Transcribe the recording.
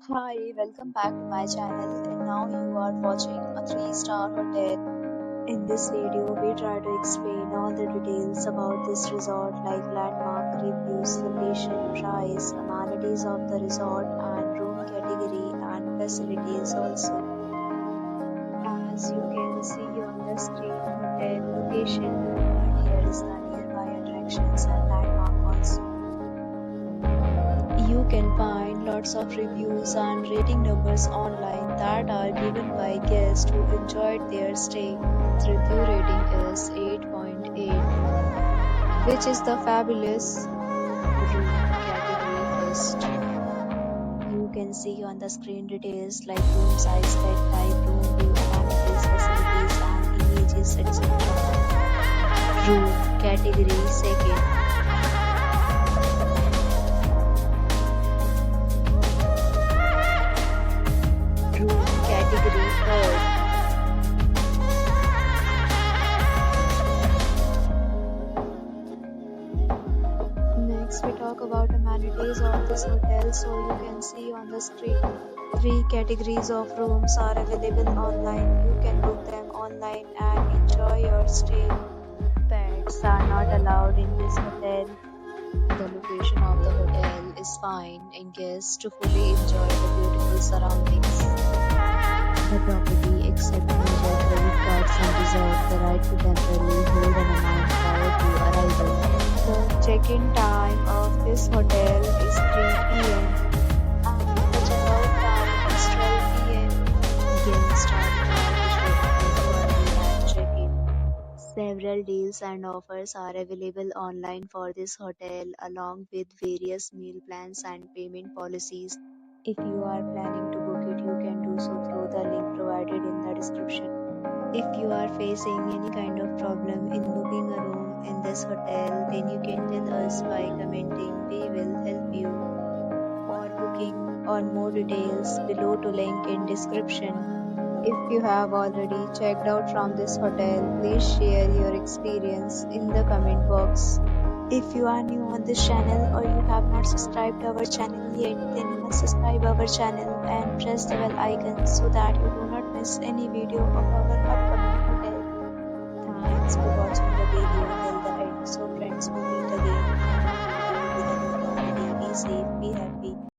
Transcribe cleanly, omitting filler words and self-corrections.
Hi, welcome back to my channel, and now you are watching a 3-star hotel. In this video, we try to explain all the details about this resort like landmark, reviews, location, price, amenities of the resort, and room category and facilities also. As you can see on the screen, hotel location, and here is the nearby attractions and landmark also. You can find lots of reviews and rating numbers online that are given by guests who enjoyed their stay. Its review rating is 8.8, which is the fabulous room category first. You can see on the screen details like room size, bed type, room view, amenities, facilities, and images, etc. Room category second. Room category third. Next, we talk about amenities of this hotel. So you can see on the screen, three categories of rooms are available online. You can book them online and enjoy your stay. Pets are not allowed in this hotel. The location of the hotel is fine and guests to fully enjoy the beautiful surroundings. The property accepts major credit cards and reserves the right to temporarily hold an amount prior to arrival. The check-in time of this hotel is 3 p.m. and the check-out time is 12 p.m. Guests are required to check in early and check-in. Several deals and offers are available online for this hotel along with various meal plans and payment policies. If you are planning to book it, you can do so through the link provided in the description. If you are facing any kind of problem in booking a room in this hotel, then you can tell us by commenting. We will help you. For booking or more details, below to link in description. If you have already checked out from this hotel, please share your experience in the comment box. If you are new on this channel or you have not subscribed our channel yet, then you must subscribe our channel and press the bell icon so that you do not miss any video of our upcoming hotel. Thanks for watching the video till the end. So friends, will meet again in a new video with a new property. Be safe, be happy.